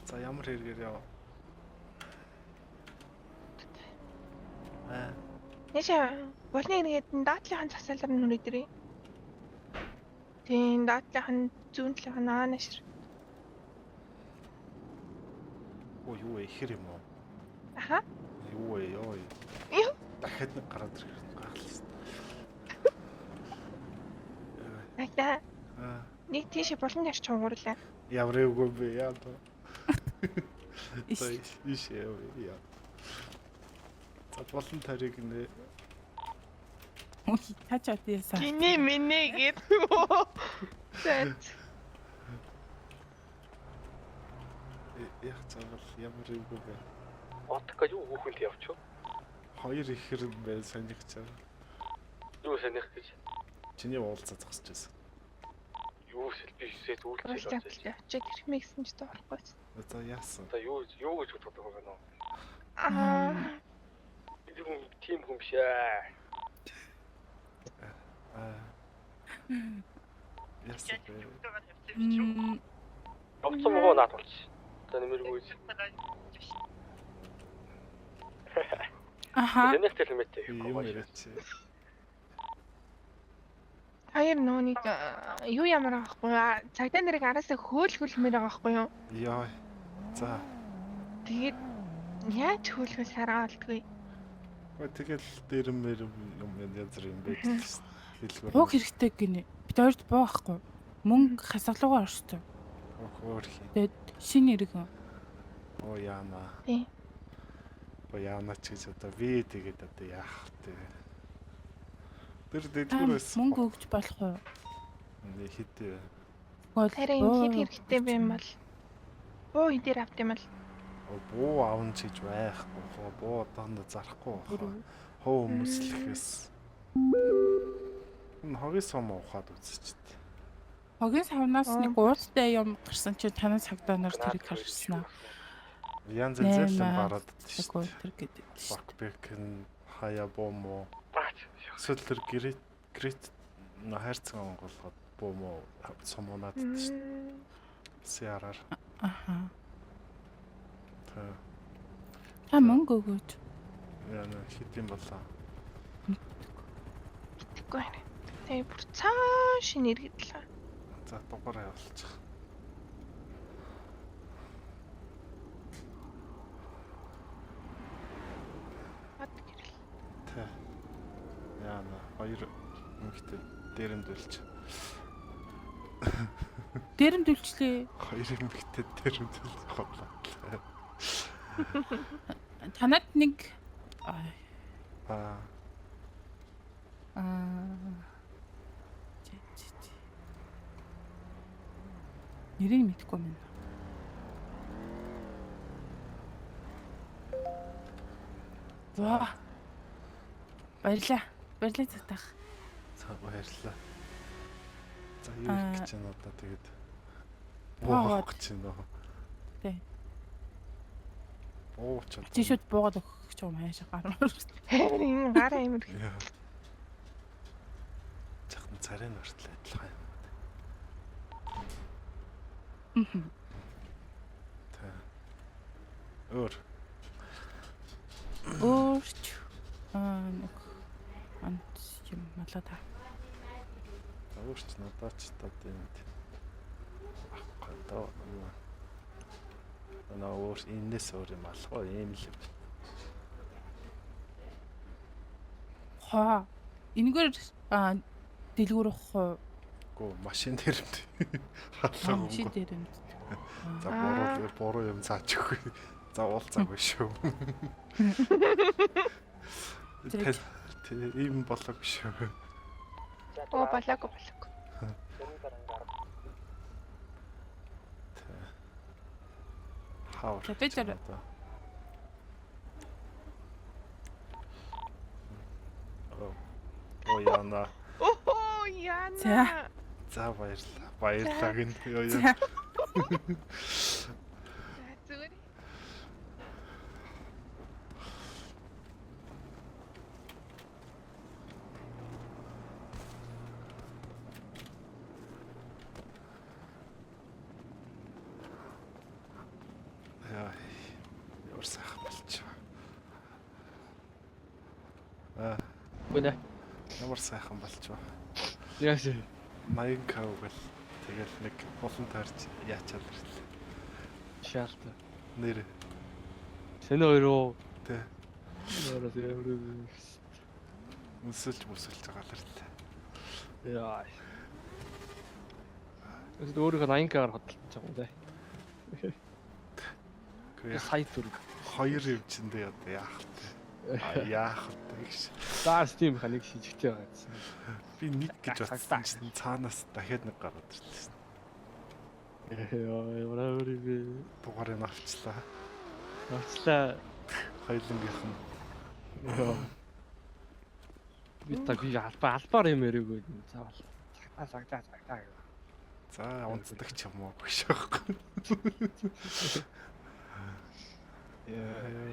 За ямар хэрэгээр яв? Нэшээ болны иргэд даатлын засалаар нь үрдэрээ. Тийм даатлын зүүн талынх нь наашир. Оо юу ихэр юм уу? Аха. Юу ёо. Юу? Дахиад нэг гараад ирэх гахалсан. Айта. Нэг тийш болон ярьч чунгуурлаа. Яврээгүй би яа. Иш яа. За болон тариг нэ. Ой, тачаад ясаа. Гинэ минэ гэд. Тэт. Яг цагаал ямар эвгүй бэ? Отка юу хүүхэнд явчих вэ? Хоёр ихэр байл санийх чаа. Юу санийх гэж? Чиний уулзаа зогсож байсан. Юу сэлбишээ Уулзаад үйлчлээ. явчих гэрхмээ гэсэн ч тоохгүй. За яасан? За юу гэж боддог юм бэ нөө? Би хүн тим хүн биш ээ. Яасан бэ? Явцсан муу наад болч. За нэмэргүй. Аха. Энэс телметтэй. Юм яриач. Хоёр нөөник юу ямар аахгүй цагдаа нарыг араасаа хөөлгөлмөр байгаа байхгүй юу? Яа. За. Тэгээд яаж хөөлгөл хараа болтгүй. Тэгэл дэрмэр юм янз бүр юм байж хэлгүй. Бууг хэрэгтэй гинэ. Бид хоёрт буу ахгүй. Мөнгө хасгалуугаар орчтой. Өөр хий. Тэгээд шинэ иргэн. Оо яана. Тий. Оо яана ч гэж одоо ви тэгээд одоо яах вэ? Тэр дэдгүүрээс Мөнгө өгч болох уу? Хитээ. Харин хэд хэрэгтэй бэ юм бол буу хідээр авт юм бол Буу авна ч гэж байхгүй. Буу одоонд зарахгүй байна. Хөө өмслөхөөс. Хогийн сум ухаад үзчихтэй. Хогийн савнаас нэг уустай юм гарсан чи танай цагдаа нар тэрийг харсан аа. Янз янзэл бараад шүү дээ. Гэдэг шүү. Бакбекэн хаяа боо эсвэл тэр грит хайрцаг онголгоод боо мо сумунаад шүү дээ. Сиараар. Аха. Та мөнгө өгөөч. Яна хитэн болоо. итгэхгүй байна. Тэгээ бүр цааш нэргэдлээ. За дугаараа явуулчих. Бат гэрэл. Тэ. Яна хоёр мөнгөтэй дээрэмдүүлж. Дээрэмдүүлчлээ. Хоёр мөнгөтэй дээрэмдүүлж хотлоо. Танад нэг нэрийг мэдэхгүй юм. Ваа. Баярлаа. Баярлалаа татах. За баярлалаа. За юу их гэж байна одоо тэгээд. Буугаад гэж байна. Тий. Ууч. Чи шууд буугаад өгч байгаа юм хаашаа гармаар. Харин гараа юм. Захын царай нортлоо адилхан юм. Тэ. Өөр нэг ант юм малаа та. Өөрч надаач таад юм. Ахгадаа. Наа өөр энэс өөр юм алхаа ийм л юм. Хаа. Энэгээр дэлгүүрөх Гүү машин дээрмд. машин дээрмд. За буруу юм цаач өгөө. За уулзаагүй шүү. Ийм болоог шүү. Оо болоогүй. Хаа. Тэпэтэр. Оо яна. Оо яна. За баярлалаа. Баярлалаа гин. Зүгээр. Яа. Ямар сайхан болчих. Аа, Гүнэ. ямар сайхан болчих. Яаш. 80 кв гэл тэгэл нэг болон таарч яачаад ирлээ. Шаалта. Нэр Сэн өөрөө тэ нэрээс ямар мөсөлж байгаа л ирлээ. яа. Эс өөрөөр 80-аар хөдөлж байгаа юм даа. Гэхдээ Сая төрөг. хоёр хэмжиндээ одоо яах вэ? Яах вэ гэж. Заа Steam механик шижигтэй байгаа гэсэн. Би нэг гэж бодсон чинь цаанаас дахиад нэг гараад ирсэн. Яа, ямар вэ? Дугаарыг авчлаа. Авчлаа. Хоёулангийнх нь. Яа. Би албаар юм яриаг заавал. Цагтаа. За унтдаг ч юм уу гэж аахгүй. Яа.